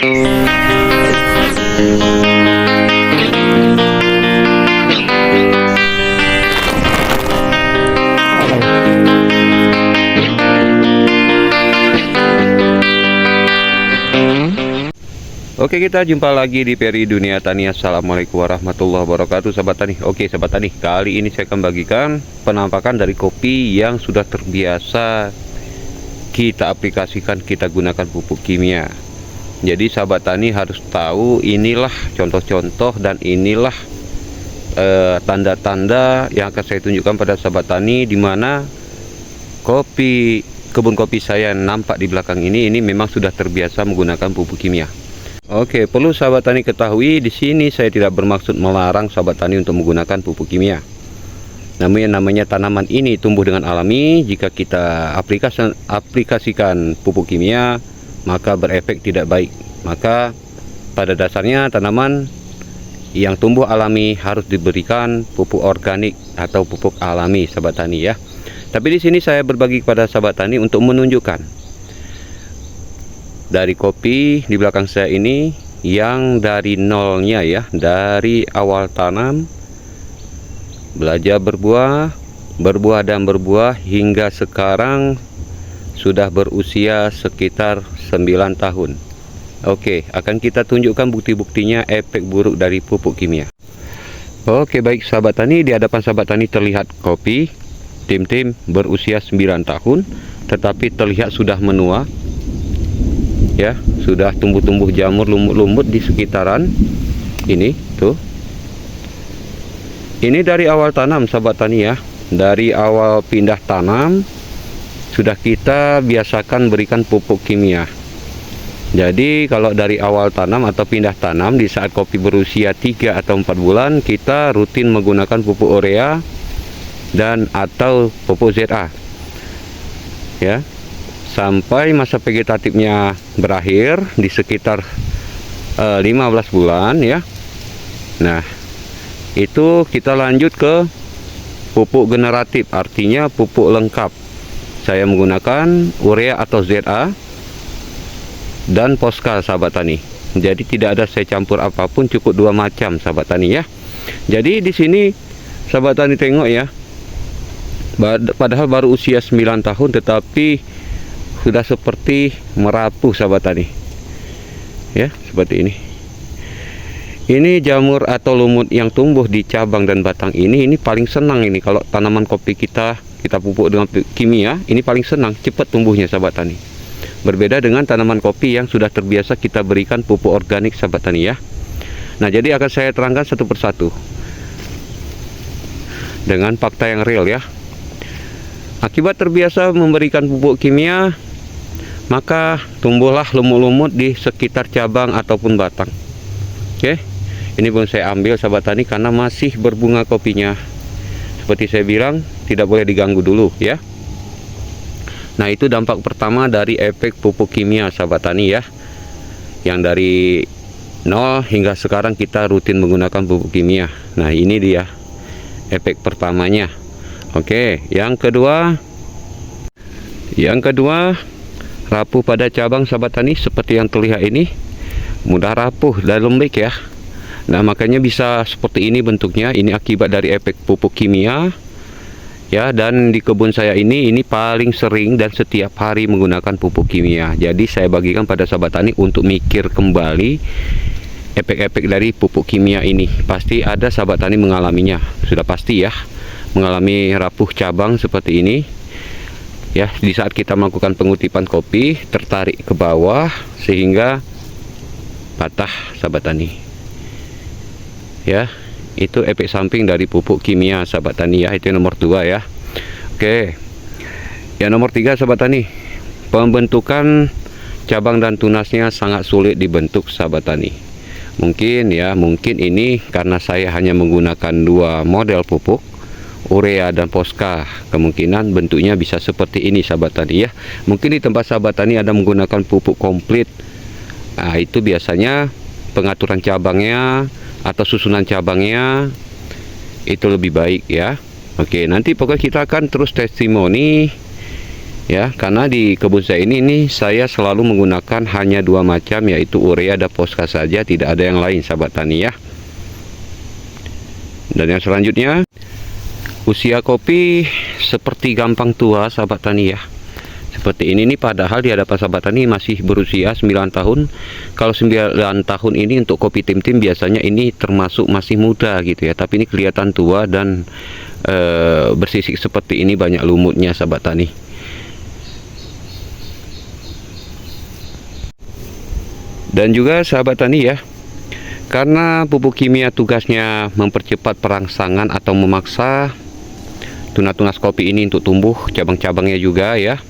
Oke, kita jumpa lagi di Peri Dunia Tani. Assalamualaikum warahmatullahi wabarakatuh, sahabat tani. Oke, sahabat tani, kali ini saya akan bagikan penampakan dari kopi yang sudah terbiasa kita aplikasikan, kita gunakan pupuk kimia. Jadi sahabat tani harus tahu, inilah contoh-contoh dan inilah tanda-tanda yang akan saya tunjukkan pada sahabat tani, di mana kebun kopi saya yang nampak di belakang ini memang sudah terbiasa menggunakan pupuk kimia. Oke, perlu sahabat tani ketahui, di sini saya tidak bermaksud melarang sahabat tani untuk menggunakan pupuk kimia. Namun yang namanya tanaman ini tumbuh dengan alami, jika kita aplikasikan pupuk kimia, maka berefek tidak baik. Maka pada dasarnya tanaman yang tumbuh alami harus diberikan pupuk organik atau pupuk alami, sahabat tani ya. Tapi di sini saya berbagi kepada sahabat tani untuk menunjukkan dari kopi di belakang saya ini yang dari nolnya ya, dari awal tanam, belajar berbuah dan berbuah hingga sekarang sudah berusia sekitar 9 tahun. Oke, akan kita tunjukkan bukti-buktinya efek buruk dari pupuk kimia. Oke, baik sahabat tani, di hadapan sahabat tani terlihat kopi tim-tim berusia 9 tahun, tetapi terlihat sudah menua ya, sudah tumbuh-tumbuh jamur lumut-lumut di sekitaran ini tuh. Ini dari awal tanam sahabat tani ya, dari awal pindah tanam sudah kita biasakan berikan pupuk kimia. Jadi kalau dari awal tanam atau pindah tanam, di saat kopi berusia 3 atau 4 bulan, kita rutin menggunakan pupuk urea dan atau pupuk ZA ya, sampai masa vegetatifnya berakhir di sekitar 15 bulan ya. Nah, itu kita lanjut ke pupuk generatif, artinya pupuk lengkap. Saya menggunakan urea atau ZA dan Posca, sahabat tani. Jadi tidak ada saya campur apapun, cukup 2 macam sahabat tani ya. Jadi di sini sahabat tani tengok ya, padahal baru usia 9 tahun tetapi sudah seperti merapuh sahabat tani ya, seperti ini. Ini jamur atau lumut yang tumbuh di cabang dan batang ini paling senang ini kalau tanaman kopi kita pupuk dengan kimia, ini paling senang, cepat tumbuhnya sahabat tani. Berbeda dengan tanaman kopi yang sudah terbiasa kita berikan pupuk organik sahabat tani ya. Nah, jadi akan saya terangkan satu persatu dengan fakta yang real ya. Akibat terbiasa memberikan pupuk kimia, maka tumbuhlah lumut-lumut di sekitar cabang ataupun batang. Oke, ini pun saya ambil sahabat tani karena masih berbunga kopinya. Seperti saya bilang, tidak boleh diganggu dulu ya. Nah, itu dampak pertama dari efek pupuk kimia sahabat tani ya, yang dari 0 hingga sekarang kita rutin menggunakan pupuk kimia. Nah, ini dia efek pertamanya. Oke, yang kedua rapuh pada cabang sahabat tani, seperti yang terlihat ini, mudah rapuh dan lembek ya. Nah, makanya bisa seperti ini bentuknya. Ini akibat dari efek pupuk kimia ya. Dan di kebun saya ini paling sering dan setiap hari menggunakan pupuk kimia. Jadi saya bagikan pada sahabat tani untuk mikir kembali efek-efek dari pupuk kimia ini. Pasti ada sahabat tani mengalaminya, sudah pasti ya, mengalami rapuh cabang seperti ini ya, di saat kita melakukan pengutipan kopi tertarik ke bawah sehingga patah sahabat tani ya. Itu efek samping dari pupuk kimia sahabat tani ya. Itu nomor 2 ya. Oke, yang nomor 3 sahabat tani, pembentukan cabang dan tunasnya sangat sulit dibentuk sahabat tani. Mungkin ini karena saya hanya menggunakan 2 model pupuk, urea dan Posca, kemungkinan bentuknya bisa seperti ini sahabat tani ya. Mungkin di tempat sahabat tani ada menggunakan pupuk komplit. Nah, itu biasanya pengaturan cabangnya atau susunan cabangnya itu lebih baik ya. Oke, nanti pokoknya kita akan terus testimoni ya, karena di kebun saya ini saya selalu menggunakan hanya 2 macam, yaitu urea dan Posca saja, tidak ada yang lain sahabat tani ya. Dan yang selanjutnya, usia kopi seperti gampang tua sahabat tani ya. Seperti ini nih, padahal di hadapan sahabat tani masih berusia 9 tahun. Kalau 9 tahun ini untuk kopi tim-tim biasanya ini termasuk masih muda gitu ya, tapi ini kelihatan tua dan bersisik seperti ini, banyak lumutnya sahabat tani. Dan juga sahabat tani ya, karena pupuk kimia tugasnya mempercepat perangsangan atau memaksa tunas-tunas kopi ini untuk tumbuh, cabang-cabangnya juga ya,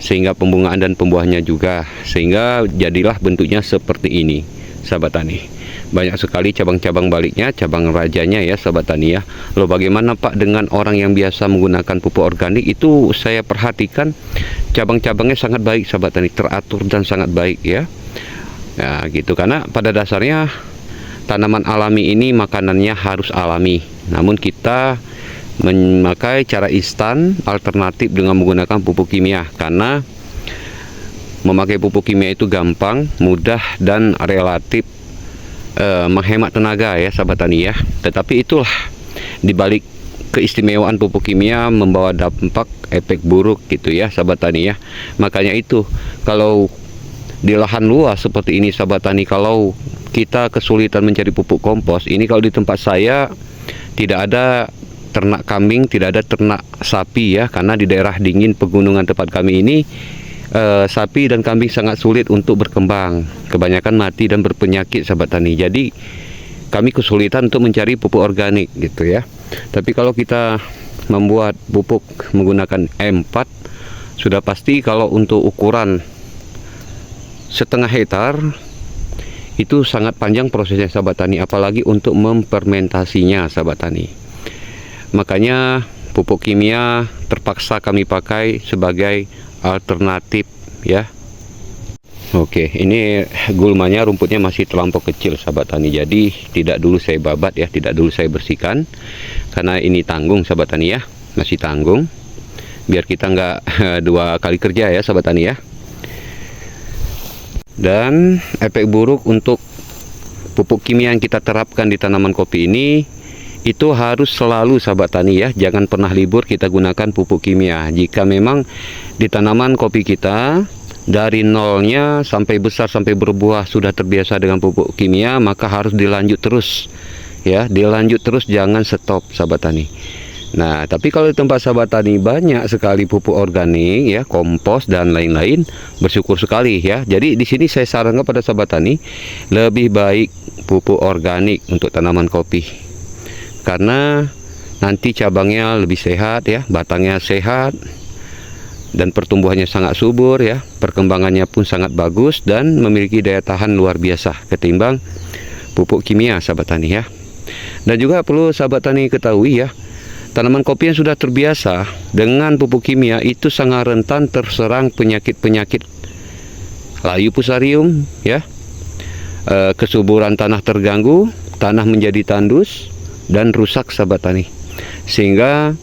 sehingga pembungaan dan pembuahannya juga, sehingga jadilah bentuknya seperti ini sahabat tani. Banyak sekali cabang-cabang baliknya, cabang rajanya ya sahabat tani ya. Loh, bagaimana Pak dengan orang yang biasa menggunakan pupuk organik? Itu saya perhatikan cabang-cabangnya sangat baik sahabat tani, teratur dan sangat baik ya. Ya gitu, karena pada dasarnya tanaman alami ini makanannya harus alami. Namun kita memakai cara instan alternatif dengan menggunakan pupuk kimia, karena memakai pupuk kimia itu gampang, mudah, dan relatif menghemat tenaga ya sahabat tani ya. Tetapi itulah dibalik keistimewaan pupuk kimia membawa dampak efek buruk gitu ya sahabat tani ya. Makanya itu kalau di lahan luas seperti ini sahabat tani, kalau kita kesulitan mencari pupuk kompos, ini kalau di tempat saya tidak ada ternak kambing, tidak ada ternak sapi ya, karena di daerah dingin pegunungan tempat kami ini sapi dan kambing sangat sulit untuk berkembang, kebanyakan mati dan berpenyakit sahabat tani. Jadi kami kesulitan untuk mencari pupuk organik gitu ya. Tapi kalau kita membuat pupuk menggunakan M4, sudah pasti kalau untuk ukuran setengah hektar itu sangat panjang prosesnya sahabat tani, apalagi untuk memfermentasinya sahabat tani. Makanya pupuk kimia terpaksa kami pakai sebagai alternatif ya. Oke, ini gulmanya, rumputnya masih terlampau kecil sahabat tani, jadi tidak dulu saya babat ya, tidak dulu saya bersihkan, karena ini tanggung sahabat tani ya, masih tanggung, biar kita nggak 2 kali kerja ya sahabat tani ya. Dan efek buruk untuk pupuk kimia yang kita terapkan di tanaman kopi ini, itu harus selalu sahabat tani ya, jangan pernah libur kita gunakan pupuk kimia. Jika memang di tanaman kopi kita dari nolnya sampai besar sampai berbuah sudah terbiasa dengan pupuk kimia, maka harus dilanjut terus ya, dilanjut terus, jangan stop sahabat tani. Nah, tapi kalau di tempat sahabat tani banyak sekali pupuk organik ya, kompos dan lain-lain, bersyukur sekali ya. Jadi di sini saya sarankan pada sahabat tani, lebih baik pupuk organik untuk tanaman kopi, karena nanti cabangnya lebih sehat ya, batangnya sehat, dan pertumbuhannya sangat subur ya, perkembangannya pun sangat bagus dan memiliki daya tahan luar biasa ketimbang pupuk kimia sahabat tani ya. Dan juga perlu sahabat tani ketahui ya, tanaman kopi yang sudah terbiasa dengan pupuk kimia itu sangat rentan terserang penyakit-penyakit layu fusarium ya, kesuburan tanah terganggu, tanah menjadi tandus dan rusak sahabat tani. Sehingga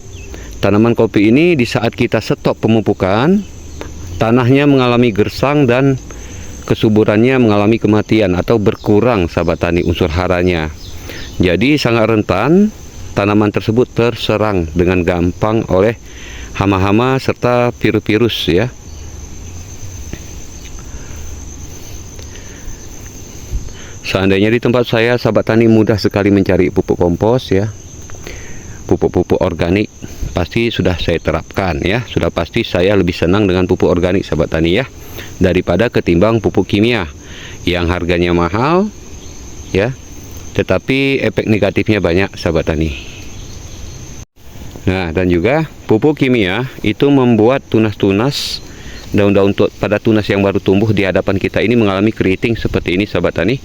tanaman kopi ini di saat kita stop pemupukan, tanahnya mengalami gersang dan kesuburannya mengalami kematian atau berkurang sahabat tani unsur haranya. Jadi sangat rentan tanaman tersebut terserang dengan gampang oleh hama-hama serta virus-virus ya. Seandainya di tempat saya sahabat tani mudah sekali mencari pupuk kompos ya, pupuk-pupuk organik pasti sudah saya terapkan ya. Sudah pasti saya lebih senang dengan pupuk organik sahabat tani ya, daripada ketimbang pupuk kimia yang harganya mahal ya, tetapi efek negatifnya banyak sahabat tani. Nah, dan juga pupuk kimia itu membuat tunas-tunas daun-daun pada tunas yang baru tumbuh di hadapan kita ini mengalami keriting seperti ini sahabat tani.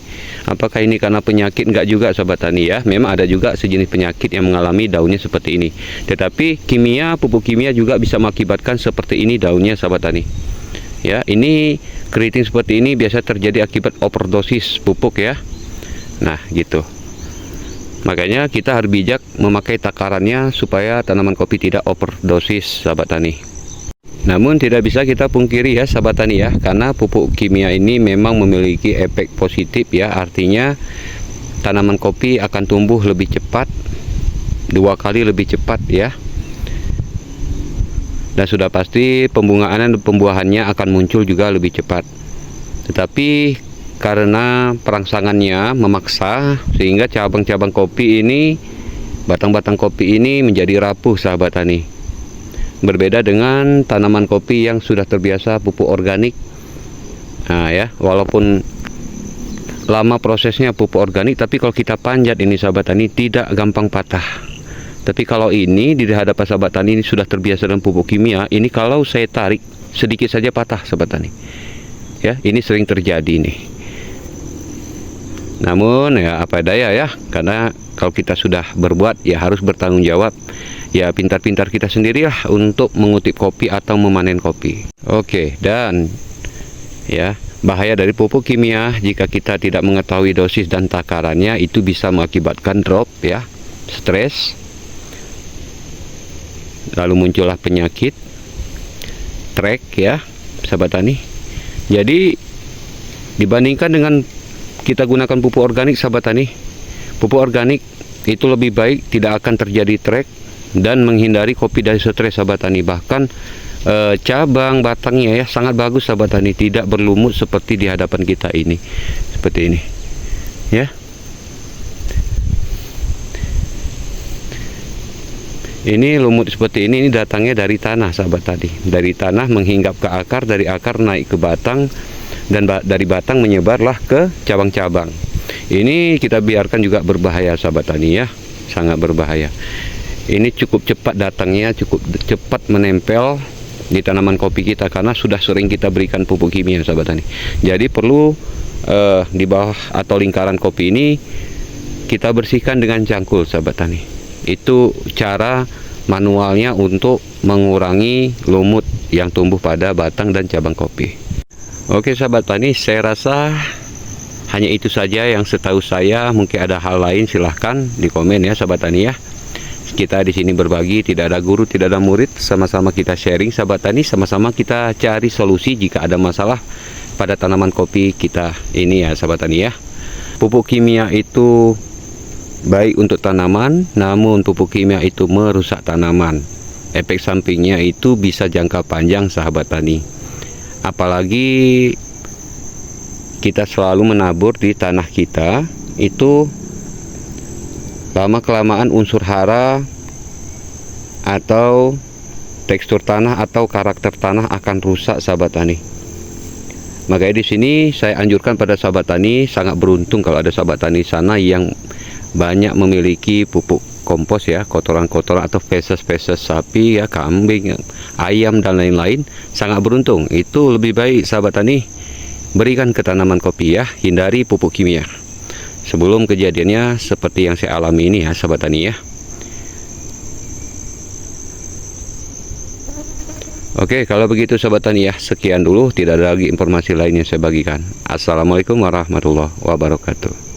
Apakah ini karena penyakit? Enggak juga sahabat tani ya. Memang ada juga sejenis penyakit yang mengalami daunnya seperti ini, tetapi pupuk kimia juga bisa mengakibatkan seperti ini daunnya sahabat tani ya. Ini keriting seperti ini biasa terjadi akibat overdosis pupuk ya. Nah gitu, makanya kita harus bijak memakai takarannya supaya tanaman kopi tidak overdosis sahabat tani. Namun tidak bisa kita pungkiri ya sahabat tani ya, karena pupuk kimia ini memang memiliki efek positif ya, artinya tanaman kopi akan tumbuh lebih cepat, 2 kali lebih cepat ya. Dan sudah pasti pembungaan dan pembuahannya akan muncul juga lebih cepat. Tetapi karena perangsangannya memaksa sehingga cabang-cabang kopi ini, batang-batang kopi ini menjadi rapuh sahabat tani. Berbeda dengan tanaman kopi yang sudah terbiasa pupuk organik. Nah ya, walaupun lama prosesnya pupuk organik, tapi kalau kita panjat ini sahabat tani tidak gampang patah. Tapi kalau ini di hadapan sahabat tani ini sudah terbiasa dengan pupuk kimia, ini kalau saya tarik sedikit saja patah sahabat tani. Ya, ini sering terjadi nih. Namun ya apa daya ya, karena kalau kita sudah berbuat ya harus bertanggung jawab. Ya pintar-pintar kita sendirilah untuk mengutip kopi atau memanen kopi. Oke, dan ya bahaya dari pupuk kimia jika kita tidak mengetahui dosis dan takarannya, itu bisa mengakibatkan drop ya, stres, lalu muncullah penyakit trek ya sahabat tani. Jadi dibandingkan dengan kita gunakan pupuk organik sahabat tani, pupuk organik itu lebih baik, tidak akan terjadi trek dan menghindari kopi dari stres sahabat tani. Bahkan cabang batangnya ya sangat bagus sahabat tani, tidak berlumut seperti di hadapan kita ini, seperti ini ya. Ini lumut seperti ini datangnya dari tanah sahabat tadi, dari tanah menghinggap ke akar, dari akar naik ke batang, dan dari batang menyebarlah ke cabang-cabang. Ini kita biarkan juga berbahaya sahabat tani ya, sangat berbahaya. Ini cukup cepat datangnya, cukup cepat menempel di tanaman kopi kita karena sudah sering kita berikan pupuk kimia sahabat tani. Jadi perlu di bawah atau lingkaran kopi ini kita bersihkan dengan cangkul sahabat tani. Itu cara manualnya untuk mengurangi lumut yang tumbuh pada batang dan cabang kopi. Oke sahabat tani, saya rasa hanya itu saja yang setahu saya. Mungkin ada hal lain, silahkan di komen ya sahabat tani ya. Kita di sini berbagi, tidak ada guru, tidak ada murid, sama-sama kita sharing sahabat tani, sama-sama kita cari solusi jika ada masalah pada tanaman kopi kita ini ya sahabat tani ya. Pupuk kimia itu baik untuk tanaman, namun pupuk kimia itu merusak tanaman. Efek sampingnya itu bisa jangka panjang sahabat tani. Apalagi kita selalu menabur di tanah kita, itu lama-kelamaan unsur hara atau tekstur tanah atau karakter tanah akan rusak sahabat tani. Makanya di sini saya anjurkan pada sahabat tani, sangat beruntung kalau ada sahabat tani sana yang banyak memiliki pupuk kompos ya, kotoran-kotoran atau feses-feses sapi ya, kambing, ayam dan lain-lain. Sangat beruntung. Itu lebih baik sahabat tani berikan ke tanaman kopi ya, hindari pupuk kimia sebelum kejadiannya seperti yang saya alami ini ya sahabat tani ya. Oke, kalau begitu sahabat tani ya, sekian dulu, tidak ada lagi informasi lain yang saya bagikan. Assalamualaikum warahmatullahi wabarakatuh.